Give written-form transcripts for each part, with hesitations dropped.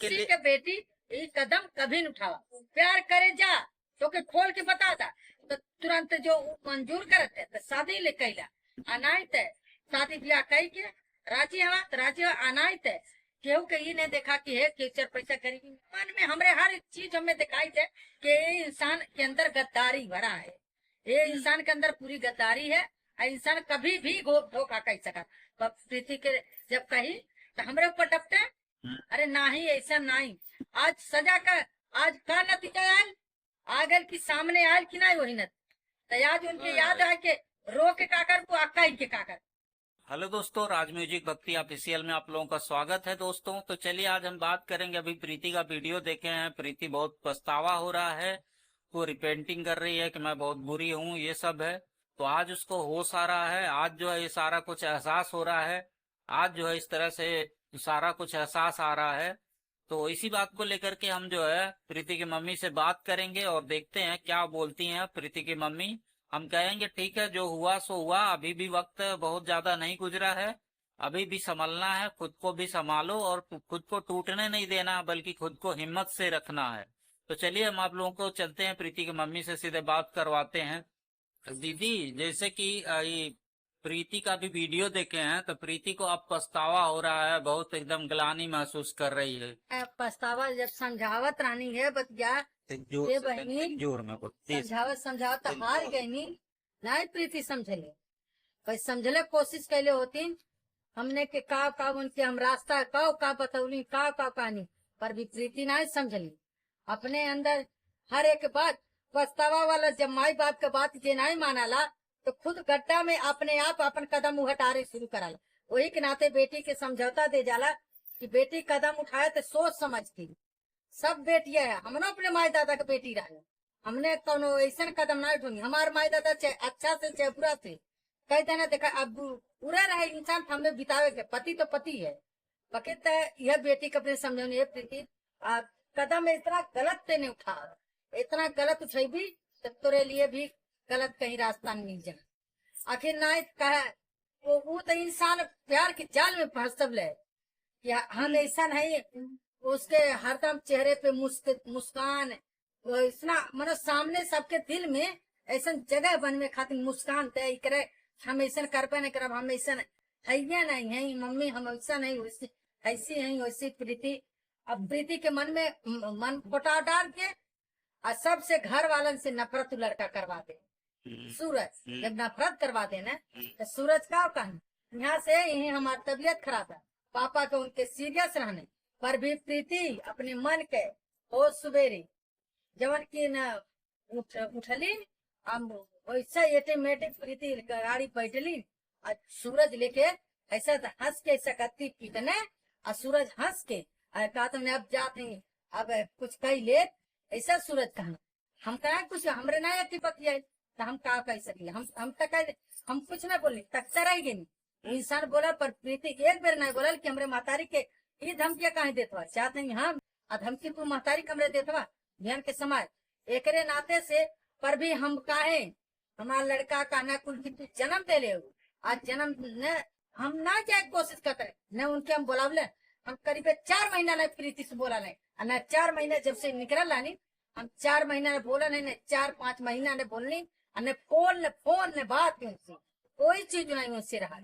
किसी के बेटी ये कदम कभी न उठावा। प्यार करे जा तो के खोल के बता दा तो तुरंत जो मंजूर करते तो शादी ले कैला अनायत है। शादी ब्याह कई के राजी हवा तो राजी अनायत है। केहू के ये नहीं देखा कि है केचर पैसा करेगी। मन में हमरे हर एक चीज हमें दिखाई दे कि ये इंसान के अंदर गद्दारी भरा है। ये इंसान के अंदर पूरी गद्दारी है। इंसान कभी भी धोखा कह सका। प्रीति के जब कही तो हमरे ऊपर डपटे अरे नहीं ऐसा नहीं। आज सजा का आज का नतीजा आयल आगल की सामने आयल कि नहीं वही न तो आज उनके याद है कि रो के काकर को अक्का के काकर। हेलो दोस्तों, राज म्यूजिक भक्ति ऑफिशियल में आप लोगों का स्वागत है। दोस्तों तो चलिए आज हम बात करेंगे। अभी प्रीति का वीडियो देखे हैं। प्रीति बहुत पछतावा हो रहा है, वो रिपेंटिंग कर रही है कि मैं बहुत बुरी हूँ, ये सब है। तो आज उसको होश आ रहा है, आज जो है ये सारा कुछ एहसास हो रहा है, आज जो है इस तरह से सारा कुछ एहसास आ रहा है। तो इसी बात को लेकर के हम जो है प्रीति की मम्मी से बात करेंगे और देखते हैं क्या बोलती हैं प्रीति की मम्मी। हम कहेंगे ठीक है, जो हुआ सो हुआ, अभी भी वक्त बहुत ज्यादा नहीं गुजरा है, अभी भी संभलना है, खुद को भी संभालो और खुद को टूटने नहीं देना, बल्कि खुद को हिम्मत से रखना है। तो चलिए हम आप लोगों को चलते हैं, प्रीति की मम्मी से सीधे बात करवाते हैं। दीदी, जैसे कि ये प्रीति का भी वीडियो देखे हैं तो प्रीति को अब पछतावा हो रहा है, बहुत एकदम ग्लानि महसूस कर रही है। पछतावा जब समझावत रानी है बतिया ये बहनी जोर में समझावत तो हार गई नहीं प्रीति समझले पर समझले कोशिश कैले होती हमने के का उनके हम रास्ता का बतौली का कहानी पर भी प्रीति नहीं समझली। अपने अंदर हर एक बात पछतावा वाला जब माई बाप के बात जे नहीं मानाला तो खुद गड्ढा में अपने आप अपन कदम उठारे शुरू कराला। वही के नाते बेटी के समझौता दे जाला कि बेटी कदम उठाए तो सोच समझ के। सब बेटिया है, हमने अपने माई दादा के बेटी रहे, हमने कोनो ऐसा कदम नहीं उठाई। हमारे माई दादा अच्छा से चाहे बुरा से कह देना देखा अब पूरा रहे इंसान हमें बितावे के पति तो पति है बकेत यह बेटी के अपने समझौने प्रीति कदम इतना गलत से नहीं उठा, इतना गलत उठेबी तो तोरे लिए भी गलत कहीं रास्ता नहीं मिल जाए। आखिर ना कहा वो तो इंसान प्यार के जाल में फंस सब ले कि हम ऐसा नहीं उसके हरदम चेहरे पे मुस्कान इतना मतलब सामने सबके दिल में ऐसा जगह बनने खातिर मुस्कान तय करे। हम ऐसा करबे नहीं करब, हम ऐसा है नहीं है मम्मी, हम ऐसा नहीं वैसी ऐसी है वैसी प्रीति। अब प्रीति के मन में मन फोटा डाल के और सबसे घर वालन से नफरत लड़का करवा दे। सूरज जब नफरत करवा दे ना तो सूरज का कहा यहाँ से यही हमारी तबीयत खराब है, पापा के उनके सीरियस रहने पर भी प्रीति अपने मन के हो सवेरे जवन की न उठली हम वैसा ऑटोमेटिक प्रीति गाड़ी बैठली और सूरज लेके ऐसा हंस के सकती पीटने और सूरज हंस के कहा तुमने अब जाते अब कुछ कही ले ऐसा सूरज कहा हम कहा कुछ हमरे ना अति बतिया तो हम का कह सके हम तक हम कुछ ना बोले तकता रह गई। इंसान बोला पर प्रीति एक बेर नहीं बोला कि हमरे महतारी के ये धमकिया कहीं देतवा चाहते नहीं हम धमकी तू महतारी कमरे देतवा ध्यान के समय एकरे नाते से पर भी हम काहे हमारा लड़का का न कुल की तू जन्म दे ले आज जन्म न हम ना जाए कोशिश करते न उनके हम बोलावले। हम करीब 4 महीना न प्रीति से बोला नहीं न 4 महीना जब से निकल लानी हम 4 महीना ने बोला नहीं न 4-5 महीना ने बोलनी न फोन ने बात उनसे कोई चीज नहीं उनसे रहा।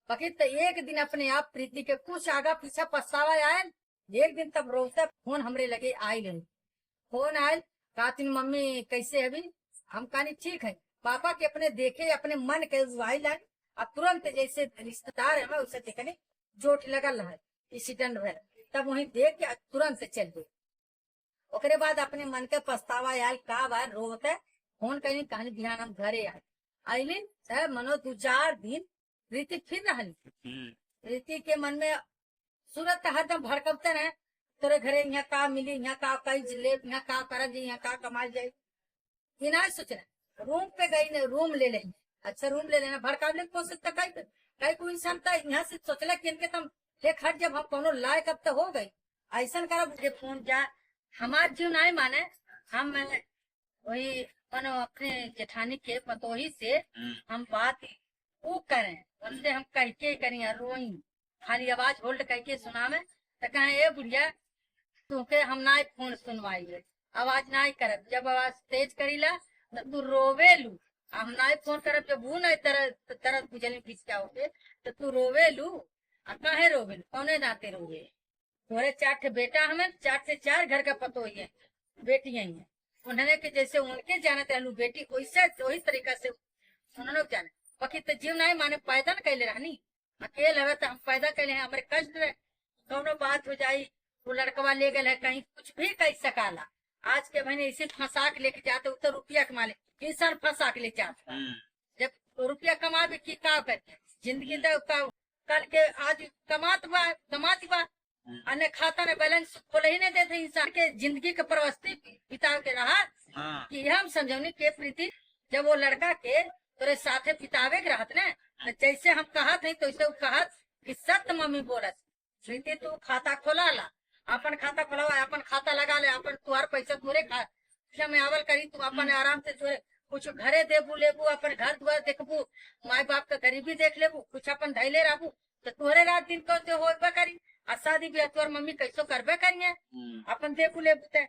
बाकी तो एक दिन अपने आप प्रीति के कुछ आगा पीछा पछतावा आये। एक दिन तब रोते फोन हमरे लगे आई नहीं फोन आये कहती मम्मी कैसे अभी हम कहानी ठीक है। पापा के अपने देखे अपने मन के आई लाइन अब तुरंत जैसे रिश्तेदार है उसे देखने जोट लगल है एक्सीडेंट भर तब वही देख के तुरंत चल गए। ओकरे बाद अपने मन के पछतावा आयल का बार रोते फोन कहीं कहानी बिहान हम घरे आये आईलिन मनो 2-4 दिन प्रीति फिर रही। प्रीति के मन में सूरत हरदम भड़कते रहे तोरे घरे यहाँ का मिली यहाँ का कई ले यहाँ का कर यहाँ का कमाल जाये ना सोचना। रूम पे गई ने रूम ले लेना अच्छा रूम ले लेना भड़कावले कोशिश तो कई कोई इंसान तो यहाँ से सोचला कि इनके तुम एक हट जब हम कोनो लायक अब तो हो गई ऐसा करा मुझे फोन जा हमार जीव नहीं माने हम वही अपने जेठानी के पतोही से हम बात वो करें उनसे हम कह के करें रोई खाली आवाज होल्ड करके सुनावे तो कहे ए बुढ़िया तुके हम ना फोन सुनवाइए, आवाज ना करब, जब आवाज तेज करीला तो तू रोवेलू, हम ना फोन करब, जब वो नहीं तरह बुझल खिंचा होके तो तू रोवेलू। आ काहे रोवेलू, कौने नाते रोवे? तोरे 4 ठे बेटा हमें, 4 से 4 घर का पतो ही है, बेटियां ही है। उन्होंने के जैसे उनके जानते रहलू बेटी, वैसे वही तरीका से उन्होंने जाने। बाकी तो जीव नहीं माने पैदा न कैले रहनी, अकेले हवे तो हम पैदा कैले हैं, हमारे कष्ट रहे, दोनों बात हो जाई, वो लड़कवा ले गए है कहीं, कुछ भी कह सकाला। आज के महीने इसी फंसा के लेके जाते, उतर रुपया कमा ले, इंसान फंसा के ले जाता। जब रुपया कमा भी की का करके जिंदगी तो कल के आज कमात बा अन्य खाता ने बैलेंस खोल ही नहीं देते, इंसान के जिंदगी के प्रवस्थी बिता के रहा। कि हम समझौनी के प्रीति जब वो लड़का के तोरे साथे बितावे के रहत ने, तो जैसे हम कहत नहीं तो वैसे वो कहत कि सत्य मम्मी बोलत, प्रीति तू खाता खोला ला, अपन खाता खोलवा, अपन खाता लगा ले, अपन तुहार पैसा तोरे खा में आवल करी, तू अपन आराम से तोरे कुछ घरे देबू लेबू, अपन घर द्वार देखबू, माई बाप का गरीबी देख लेबू, कुछ अपन धैले रहबू, तो तोरे रात दिन को जो होबे करी। आ शादी ब्याह तोर मम्मी कैसो करबे करिए, अपन देखू लेबू ते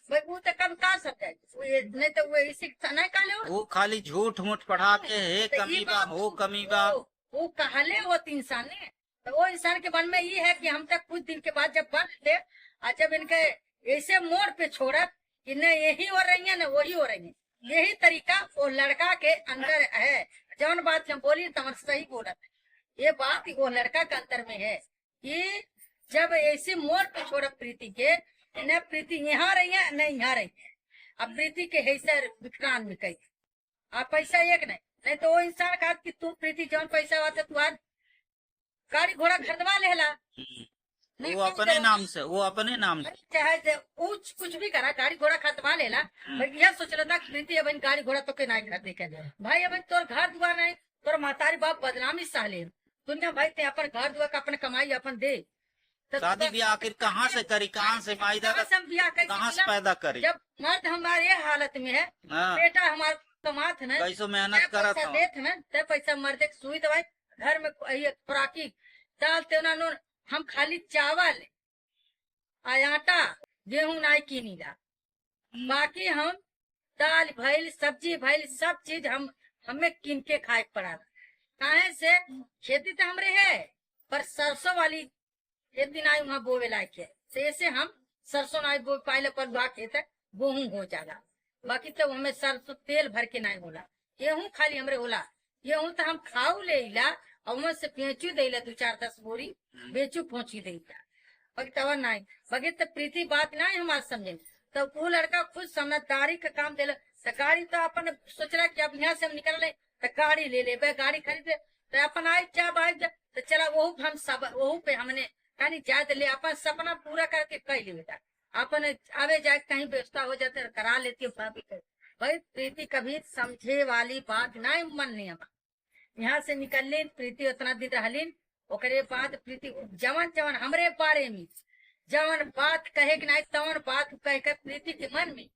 भाई वो तो कम का सकते, नहीं तो वो इसी नहीं काले हो, वो खाली झूठ मूठ पढ़ा के हे तो कमी ई बा हो कमी बा। वो कहले होती इंसान ने, तो वो इंसान के मन में ये है कि हम तक कुछ दिन के बाद जब बन ले, जब इनके ऐसे मोड़ पे छोड़ा कि न यही हो रही है न वही हो रही है, यही तरीका वो लड़का के अंदर है। जौन बात हम बोली तमन सही बोला, ये बात वो लड़का के अंदर में है कि जब ऐसे मोड़ पे छोड़ा प्रीति के, न प्रीति यहाँ रही है न यहाँ रही है, अब प्रीति के है विक्रांत में कही आप पैसा एक नहीं तो वो इंसान कहा कि तू प्रीति जौन पैसा हुआ तू आज गाड़ी घोड़ा खरीदवा लेला, वो अपने नाम से, वो अपने नाम से चाहे कुछ भी करा, गाड़ी घोड़ा खरीदवा लेला। भाई यह सोच रहा था कि प्रीति अब गाड़ी घोड़ा तो के नहीं खरीदे के भाई, अब तोर घर दुआर नहीं, तोर महतारी बाप बदनामी सह ले दुनिया भाई, ते अपन घर दुआर का अपन कमाई अपन दे, शादी ब्याह आखिर कहाँ से करी, कहाँ से मायदा कहाँ से पैदा करी? जब मर्द हमारे हालत में है, बेटा हमारे कमात है, कैसो मेहनत करत हो, देत है ते पैसा मर्द के सुई दवाई घर में खुराकी दाल तेना नून, हम खाली चावल आटा गेहूं नहीं कीनी ला, बाकी हम दाल भइल सब्जी भइल सब चीज हमें कीन के खाए पड़ा। काहे से खेती तो हमरे है, पर सरसों वाली खेती नहीं वहाँ बोवे लायक है, से हम सरसों नहीं बो पाए पर लुहा खेत गेहूं हो जाएगा, बाकी तो हमें सरसों तेल भर के नहीं होला, गेहूं खाली हमरे होला। गेहूं तो हम खाऊ ले ला और वहां से बेचू दे 2-4-10 बोरी बेचू पहुंची दे, बाकी तब नहीं, बाकी तो प्रीति बात नहीं हमारे समझे, तो वो लड़का खुद समझदारी का काम दे, तो गाड़ी तो अपन सोच रहा कि अब यहाँ से हम निकल रहे तो गाड़ी ले ले, गाड़ी खरीद ले तो अपन आए तो चला वो हम सब वहू पे हमने कहीं जाए ले, अपन सपना पूरा करके कह ले बेटा, अपन आवे जाए कहीं व्यवस्था हो जाते करा लेती भाई। प्रीति कभी समझे वाली बात नहीं मन नहीं, हम यहाँ से निकल लीन, प्रीति उतना दिन रहलीन, ओकरे बाद प्रीति जवन हमरे बारे में जवन बात कहे कि नहीं तवन बात कह कर प्रीति के मन में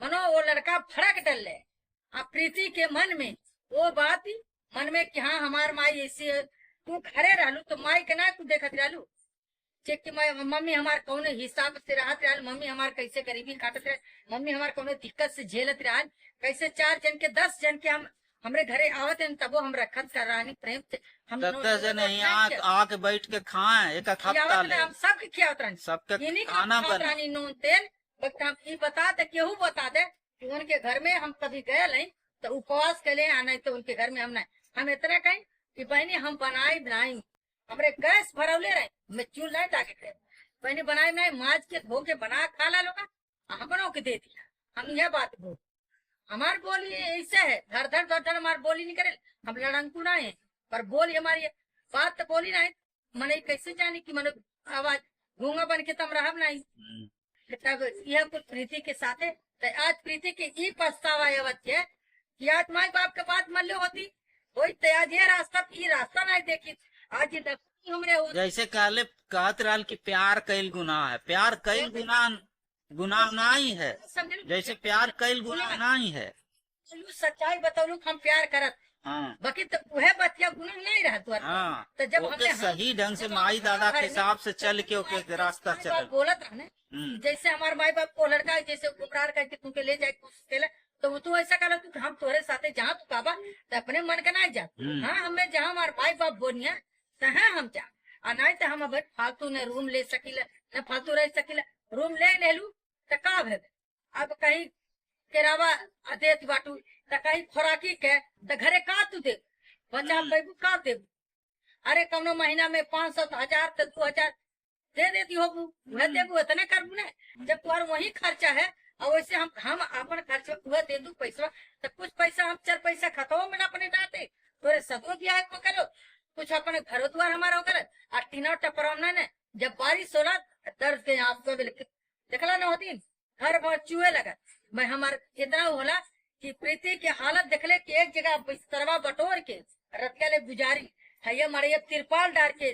मनो वो लड़का फड़क डल ले, प्रीति के मन में वो बात मन में कि हाँ हमार माई ऐसी तू खड़े रहलू तो माई के ना तू देखत रहलू चेक कि मम्मी हमार कौन हिसाब से रहत रहल, मम्मी हमार कैसे गरीबी काटत रहे, मम्मी हमार कौन दिक्कत से झेलत रहल, कैसे 4 जन के 10 जन के हम हमरे घरे आवत हैं तबो हम रखत कर रहा प्रेम से, हम से नहीं आके बैठ के खाएं एक हफ्ता ले, हम सबके खियावत रहनी, सबके खाना बना नून तेल बता दे केहू बता दे कि उनके घर में हम कभी गए नहीं तो उपवास के लिए नहीं तो उनके घर में हम नहीं, हम इतना कहें कि बहनी हम बनाई बनाई हमरे गैस भरौले रहे, मैं चूल नहीं ताके बहनी बनाई बनाई माज के धो के बना खा ला लोगा, हम बना के दे दिया। हम यह बात बोल, हमार बोली ऐसे है धर धर हमार बोली नहीं करे, हम लड़ंकू ना है पर बोली हमारी बात तो बोली नहीं, मने कैसे जानी कि मन आवाज गूंगा बन के तम रहब नहीं। तब यह कुछ प्रीति के साथ है, तो आज प्रीति के ई पछतावा है कि आज माई बाप के बात मल्ले होती वही तो आज ये रास्ता नहीं देखी, आज ये हमरे हो जैसे कहले कहत रहल कि प्यार कैल गुनाह है, प्यार कैल गुनाह नहीं है, जैसे प्यार कैल गुनाह नहीं है। सच्चाई बतौलू हम प्यार करत, हाँ बाकी तो वह बतिया गुना नहीं रहा तू हाँ तो जब ओके हमने सही ढंग से माई दादा के हिसाब से चल के ओके रास्ता चल। बोलत रहा ना जैसे हमारे माई बाप को लड़का जैसे गुमराह करके तुमके ले जाए कोशिश केला तो तू ऐसा करा तू हम तोरे साथे जहाँ तू काबा तो अपने मन का ना जा। हाँ हमें जहाँ हमारे माई बाप बोनिया तहाँ हम जा नहीं तो हम अब फालतू ने रूम ले सकीला न फालतू रह सकीला रूम ले लू तो का भे अब कहीं केरावा देत बाटू तो कहीं खोराकी के तो घरे का तू दे बचा पैबू का दे। अरे कौनो महीना में 500 1000 तो 2000 दे देती हो वह देबू इतने करबू ना जब तुम्हारा वही खर्चा है और वैसे हम अपन खर्च वह दे दू पैसा तो कुछ पैसा हम 4 पैसा खतों में ना अपने डाटे तोरे सदो ब्याह को करो कुछ अपने घरों द्वार हमारा कर और टीना टपरौना ने जब बारिश होला दर्द के आपको देखला ना होती घर बहुत चूहे लगा मैं हमारे इतना होला कि प्रीति की हालत देखले कि एक जगह बिस्तरवा बटोर के रतिया ले गुजारी है ये मारे तिरपाल डाल के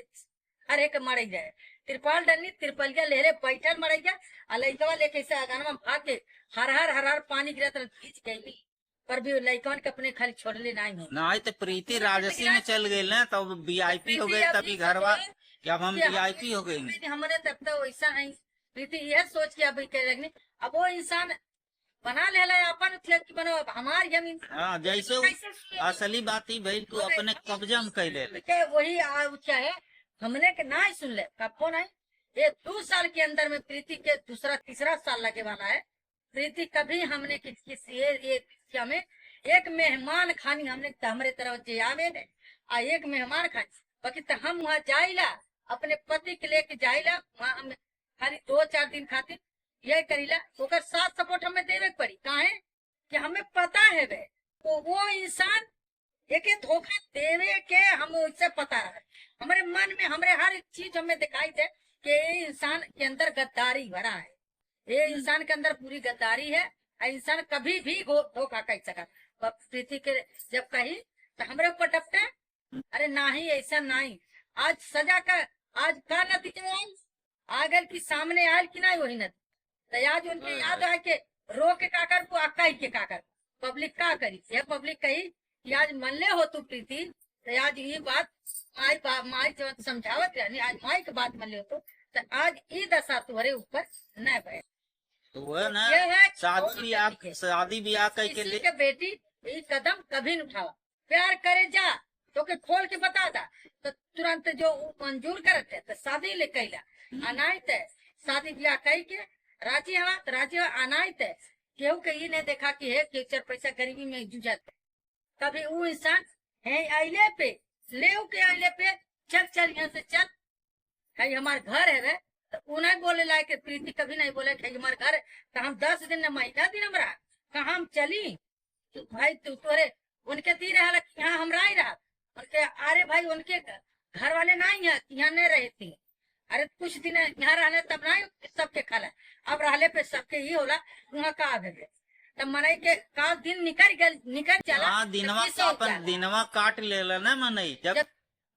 हर एक मारे जाए तिरपाल डलनी तिरपलिया ले बैठल मर गया और लड़कवा लेके से आगान में भाग के हर हर पानी गिरा खींच गई पर भी लड़कवन के अपने खाली छोड़ले नहीं हो नहीं तो प्रीति राजसी में चल गई ना तब वीआईपी हो गई तभी घरवा क्या हम वीआईपी हो गई हमने तब तो वैसा नहीं प्रीति यह सोच के अभी कह रखनी अब वो इंसान बना ले अपन कि बनो हमार जमीन। हाँ जैसे असली बात ही भाई तू अपने कब्जा में कह ले वही क्या है हमने के ना ही सुन ले कपो नहीं ये 2 साल के अंदर में प्रीति के दूसरा तीसरा साल लगे वाला है। प्रीति कभी हमने हमें एक मेहमान खानी हमने हमारे तरफ आवे दे आ एक मेहमान खानी बाकी तो हम वहाँ जाइला अपने पति के लेके जाइला वहाँ हम खाली 2-4 दिन खातिर यही करीला ओकर साथ सपोर्ट हमें देवे पड़ी काहे कि हमें पता है वे तो वो इंसान एक धोखा देवे के हम उससे पता है हमारे मन में हमारे हर चीज हमें दिखाई दे कि ये इंसान के अंदर गद्दारी भरा है ये इंसान के अंदर पूरी गद्दारी है इंसान कभी भी धोखा कह सका प्रीति के जब कही तो हमारे ऊपर डपटे अरे नहीं ऐसा नहीं आज सजा का आज का नतीजा आगल की सामने आयल की नहीं वही नतीजा तो आज उनके याद है कि रो के काकर को अक्का के काकर पब्लिक का करी यह पब्लिक कही कि आज मनले हो तू प्रीति तो आज ये बात माई जब समझावत रहनी आज माई की बात मनले हो तो आज ये दशा तुम्हारे ऊपर न बैठ तो वह ना शादी ब्याह किसी के बेटी ये कदम कभी न उठावा प्यार करे जा तो के खोल के बता दा तो तुरंत जो मंजूर करते तो शादी ले कैला अनायत है शादी ब्याह कही के राजी हवा तो राजी हवा अनायत है केहू के ये नहीं देखा कि है कि 4 पैसा गरीबी में जूझत कभी वो इंसान है आइले पे ले के आइले पे चल यहाँ से चल है हमारे घर है वे तो उन्हें बोले लाए कि प्रीति कभी नहीं बोले कि हमारे घर तो हम 10 दिन न महीना दिन हम रहा कहा हम चली तो भाई तू तोरे उनके दी रहा यहाँ हम रहा ही रहा उनके अरे भाई उनके घर वाले नहीं है यहाँ नहीं रहे थी अरे कुछ दिन यहाँ रहने तब नहीं सबके खाला अब रहले पे सबके ही होला वहाँ का भेजे तब मनाई के का दिन निकल चला दिनवा काट ले ना मनई जब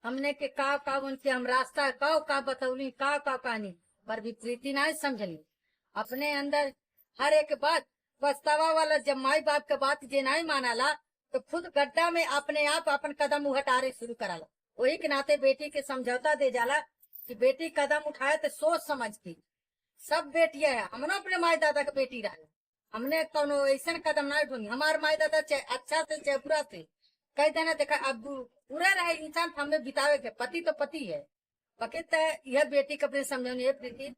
हमने के का उनके हम रास्ता का बतौली का कहानी पर भी प्रीति नहीं समझली अपने अंदर हर एक बात पछतावा वाला जब माई बाप के बात जे नहीं मानाला तो खुद गड्ढा में अपने आप अपन कदम उठारे शुरू कराला वही के नाते बेटी के समझौता दे जाला कि बेटी कदम उठाए तो सोच समझ की सब बेटियां है हमने अपने माई दादा के बेटी रहा हमने कोनो ऐसा कदम नहीं उठानी हमारे माई दादा अच्छा से चाहे बुरा से कई देना देखा अब पूरा रहे इंसान हमें बितावे के पति तो पति है बकित यह बेटी के अपने समझौनी है प्रीति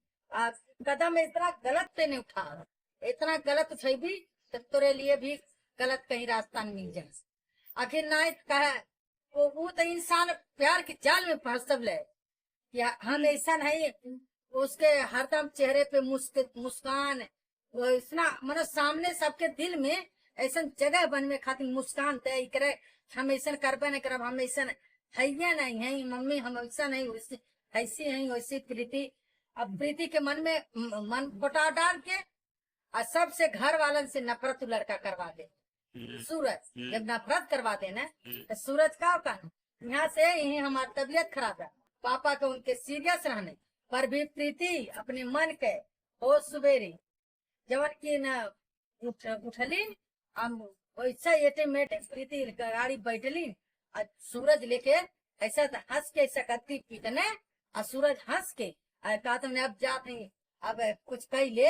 कदम इतना गलत पे नहीं उठा इतना गलत उठे भी तो तेरे लिए भी गलत कहीं रास्ता नहीं मिल जाए आखिर ना कहा वो तो इंसान प्यार के जाल में फंस ले कि हम ऐसा नहीं उसके हरदम चेहरे पे मुस्कान वो इतना मतलब सामने सबके दिल में ऐसा जगह बनने खातिर मुस्कान तय करे हम ऐसा करबे नहीं करब हम ऐसा है नहीं है मम्मी हम ऐसा नहीं वैसे ऐसी है वैसी प्रीति अब प्रीति के मन में मन बटा डाल के और सबसे घर वालन से नफरत लड़का करवा दे सूरज जब नफरत करवा दे ना तो सूरज का कहना यहाँ से यही हमारी तबीयत खराब है पापा के उनके सीरियस रहने पर भी प्रीति अपने मन के हो सुबेरी जवन की न उठली हम वैसा ऑटोमेटिक प्रीति गाड़ी बैठली और सूरज लेके ऐसा हंस के ऐसा करती पीटने और सूरज हंस के कहा तुमने अब जाते हैं अब कुछ कही ले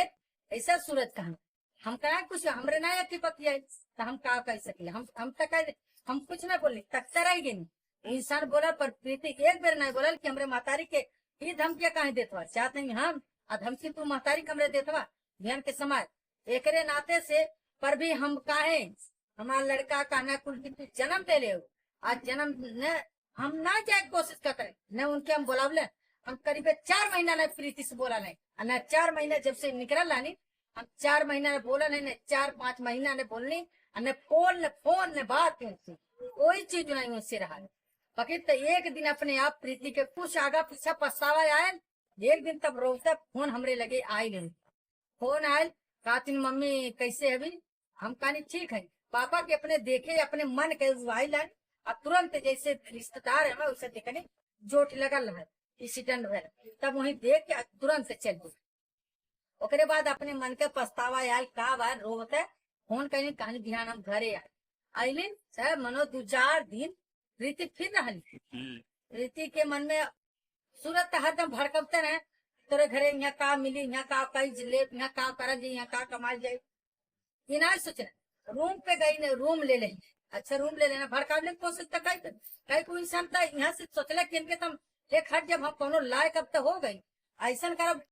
ऐसा सूरज कहा हम कहा कुछ हमरे ना अति पकिया तो हम का कह सके हम तक हम कुछ ना बोले तकता रह गई इंसान बोला पर प्रीति एक बेर नहीं बोला कि हमरे महतारी के ये धमकिया कहे देतवा चाहते हैं हम आ धमकी तू महतारी के हमरे देतवा ध्यान के समय एकरे नाते से पर भी हम काहे हमारा लड़का कहना कुल की तू जन्म दे ले आज जन्म न हम ना जाए कोशिश करते न उनके हम बोलावले हम करीब 4 महीना ने प्रीति से बोला नहीं न 4 महीना जब से निकल लानी हम 4 महीना ने बोला नहीं न 4-5 महीना ने बोलनी न फोन ने बात कोई चीज नहीं उससे रहा बाकी तो एक दिन अपने आप प्रीति के कुछ आगा पीछा पछतावा आये एक दिन तब रोता फोन हमरे लगे आई नहीं फोन आयल कहती मम्मी कैसे अभी हम कहनी ठीक है पापा के अपने देखे अपने मन के आई लाइन और तुरंत जैसे रिश्तेदार है उसे देखने जोट लगल है एक्सीडेंट भर तब वही देख के तुरंत से चल गई ओकरे बाद अपने मन के पछतावा आयल का बार रोते फोन कहनी कहानी बिहान हम घरे आए आईलिन सर मनो 2-4 दिन प्रीति फिर रही प्रीति के मन में सूरत हरदम भड़कते रहे तेरे घरे यहाँ का मिली यहाँ का कई जिले यहाँ का कर यहाँ का कमाल जाये ये ना सोचना रूम पे गई ने रूम ले ले अच्छा रूम ले लेना भड़कावले की कोशिश तो कई कोई इंसान था यहाँ से सोचले कि इनके तुम एक हट जब हम कोनो लायक अब तो हो गई ऐसा कर